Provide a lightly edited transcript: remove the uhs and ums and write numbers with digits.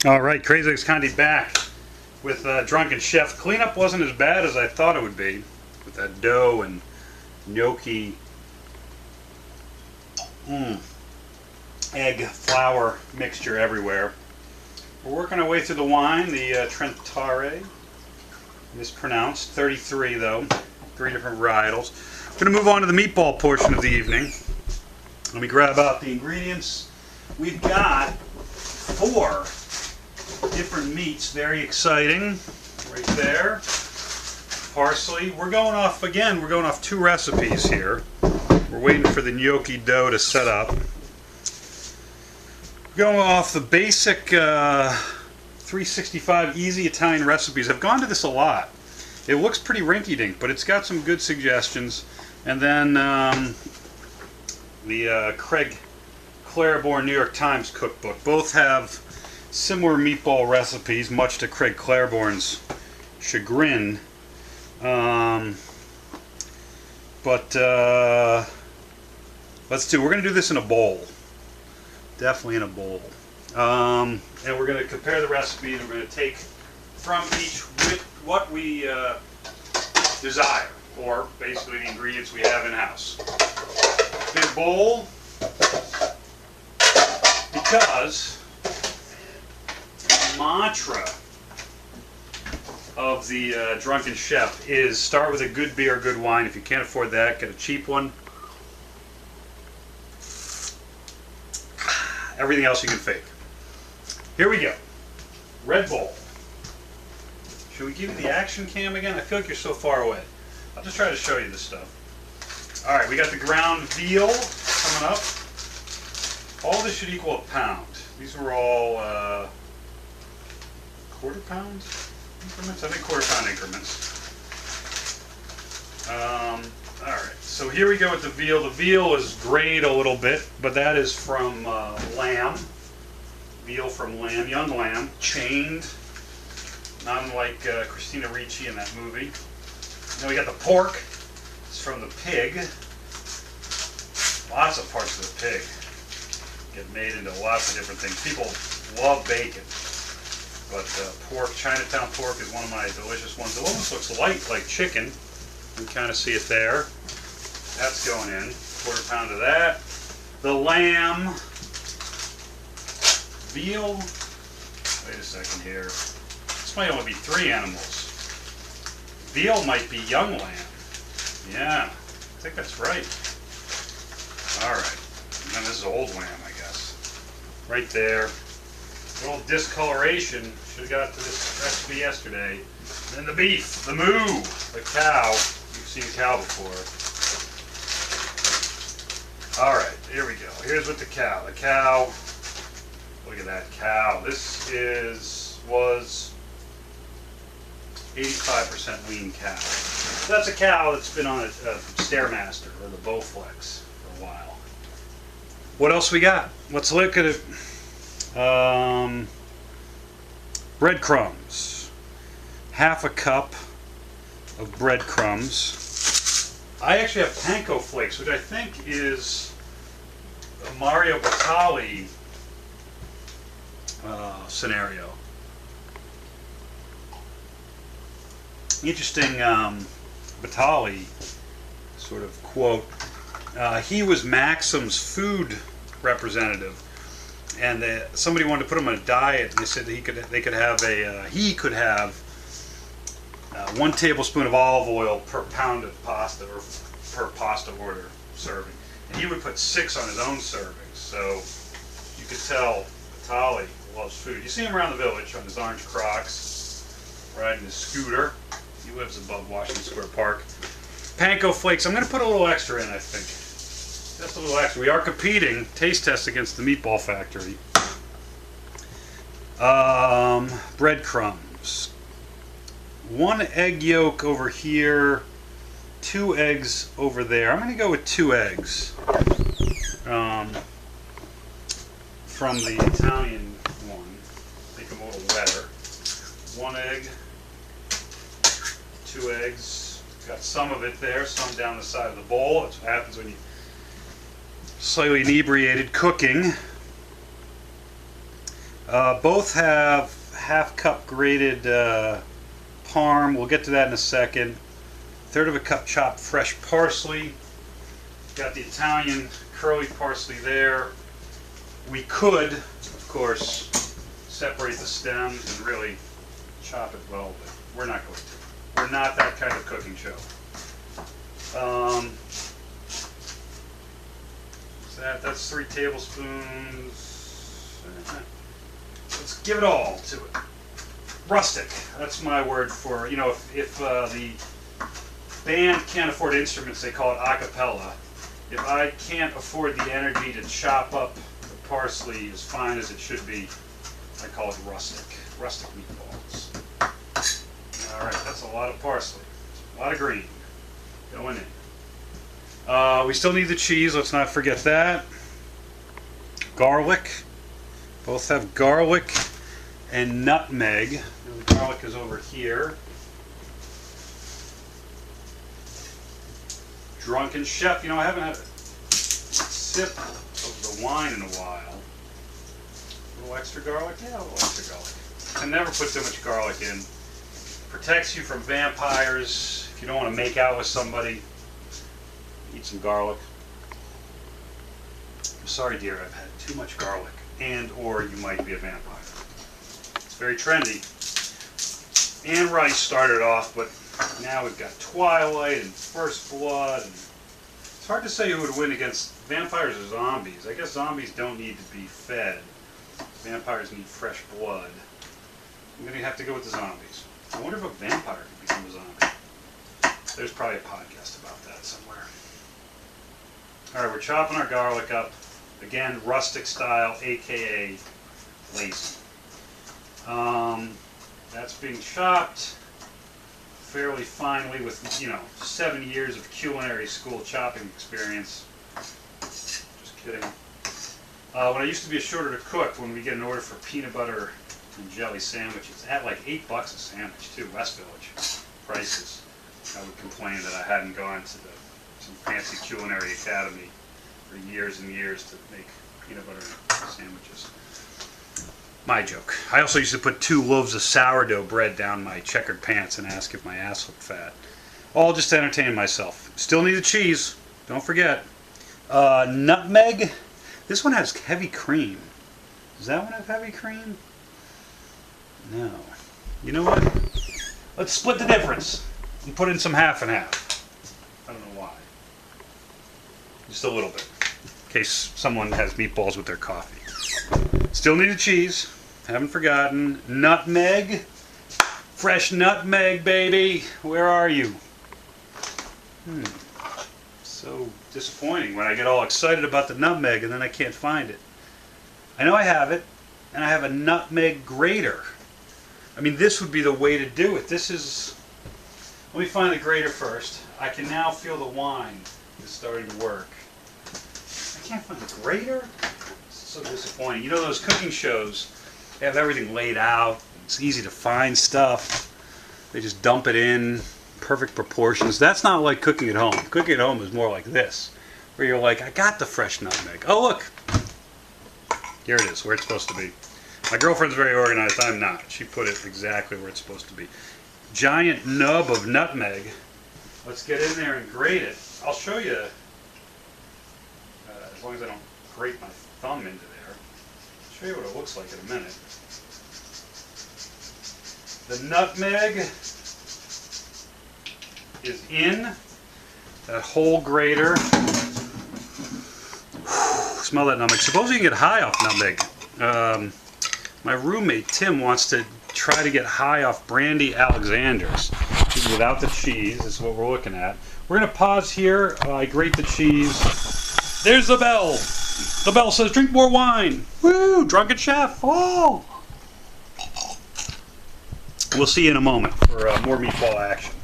Alright, Crazy Legs Conti back with Drunken Chef. Cleanup wasn't as bad as I thought it would be with that dough and gnocchi, egg, flour mixture everywhere. We're working our way through the wine, the Trentare, mispronounced, 33 though, 3 different varietals. We're going to move on to the meatball portion of the evening. Let me grab out the ingredients. We've got 4 different meats, very exciting, right there. Parsley. We're going off 2 recipes here. We're waiting for the gnocchi dough to set up. Going off the basic 365 easy Italian recipes. I've gone to this a lot. It looks pretty rinky-dink, but it's got some good suggestions. And then the Craig Claiborne New York Times cookbook. Both have similar meatball recipes, much to Craig Claiborne's chagrin. We're going to do this in a bowl. Definitely in a bowl. And we're going to compare the recipes. We're going to take from each what we desire, or basically the ingredients we have in-house. Big bowl, because the mantra of the Drunken Chef is start with a good beer, good wine. If you can't afford that, get a cheap one. Everything else you can fake. Here we go. Red Bull. Should we give you the action cam again? I feel like you're so far away. I'll just try to show you this stuff. Alright, we got the ground veal coming up. All this should equal a pound. These were all quarter pound increments? I think quarter pound increments. Alright, so here we go with the veal. The veal is grayed a little bit, but that is from lamb. Veal from lamb, young lamb, chained. Not unlike Christina Ricci in that movie. Then we got the pork. It's from the pig. Lots of parts of the pig get made into lots of different things. People love bacon. But pork, Chinatown pork is one of my delicious ones. It almost looks light like chicken. You can kind of see it there. That's going in. Quarter pound of that. The lamb. Veal. Wait a second here. This might only be 3 animals. Veal might be young lamb. Yeah, I think that's right. Alright. And then this is old lamb, I guess. Right there. A little discoloration. Should have got to this recipe yesterday. And then the beef, the moo, the cow. You've seen cow before. Alright, here we go. Here's with the cow. The cow, look at that cow. This was 85% lean cow. So that's a cow that's been on a Stairmaster or the Bowflex for a while. What else we got? Let's look at it. Breadcrumbs. Half a cup of breadcrumbs. I actually have panko flakes, which I think is a Mario Batali scenario. Interesting Batali sort of quote. He was Maxim's food representative, and somebody wanted to put him on a diet, and they said that he could have 1 tablespoon of olive oil per pound of pasta, or per pasta order serving, and he would put 6 on his own servings. So you could tell Batali loves food. You see him around the village on his orange Crocs, riding his scooter. He lives above Washington Square Park. Panko flakes. I'm going to put a little extra in, I think. Just a little extra. We are competing, taste test against the Meatball Factory. Breadcrumbs. 1 egg yolk over here. 2 eggs over there. I'm going to go with 2 eggs. From the Italian one. Make them a little wetter. 1 egg. 2 eggs. Got some of it there, some down the side of the bowl. That's what happens when you slightly inebriated cooking. Both have half-cup grated parm. We'll get to that in a second. Third of a cup chopped fresh parsley. Got the Italian curly parsley there. We could, of course, separate the stems and really chop it well, but we're not going to. We're not that kind of cooking show. That's 3 tablespoons. Let's give it all to it. Rustic. That's my word for, you know, if the band can't afford instruments, they call it a cappella. If I can't afford the energy to chop up the parsley as fine as it should be, I call it rustic. Rustic meatballs. Alright, that's a lot of parsley. A lot of green going in. We still need the cheese, let's not forget that. Garlic. Both have garlic and nutmeg. The garlic is over here. Drunken Chef. You know, I haven't had a sip of the wine in a while. A little extra garlic? Yeah, a little extra garlic. I never put too much garlic in. Protects you from vampires. If you don't want to make out with somebody, eat some garlic. I'm sorry, dear, I've had too much garlic. And or you might be a vampire. It's very trendy. And rice started off, but now we've got Twilight and First Blood. And it's hard to say who would win against vampires or zombies. I guess zombies don't need to be fed. Vampires need fresh blood. I'm going to have to go with the zombies. I wonder if a vampire could become a zombie. There's probably a podcast about that somewhere. Alright, we're chopping our garlic up. Again, rustic style, aka lazy. That's being chopped fairly finely with, you know, 7 years of culinary school chopping experience. Just kidding. When I used to be a shorter to cook, when we get an order for peanut butter and jelly sandwiches, at like $8 a sandwich too, West Village prices, I would complain that I hadn't gone to some fancy culinary academy for years and years to make peanut butter sandwiches. My joke. I also used to put 2 loaves of sourdough bread down my checkered pants and ask if my ass looked fat. All just to entertain myself. Still need the cheese. Don't forget. Nutmeg. This one has heavy cream. Does that one have heavy cream? No. You know what? Let's split the difference and put in some half and half. I don't know why. Just a little bit. In case someone has meatballs with their coffee. Still need the cheese. Haven't forgotten. Nutmeg. Fresh nutmeg, baby. Where are you? So disappointing when I get all excited about the nutmeg and then I can't find it. I know I have it, and I have a nutmeg grater. I mean, this would be the way to do it. This is... Let me find the grater first. I can now feel the wine is starting to work. I can't find the grater? This is so disappointing. You know those cooking shows, they have everything laid out. It's easy to find stuff. They just dump it in, perfect proportions. That's not like cooking at home. Cooking at home is more like this, where you're like, I got the fresh nutmeg. Oh, look. Here it is, where it's supposed to be. My girlfriend's very organized. I'm not. She put it exactly where it's supposed to be. Giant nub of nutmeg. Let's get in there and grate it. I'll show you, as long as I don't grate my thumb into there. I'll show you what it looks like in a minute. The nutmeg is in that whole grater. Smell that nutmeg. Suppose you can get high off nutmeg. My roommate Tim wants to try to get high off Brandy Alexander's. Without the cheese, this is what we're looking at. We're going to pause here. I grate the cheese. There's the bell. The bell says, drink more wine. Woo! Drunken Chef. Oh! We'll see you in a moment for more meatball action.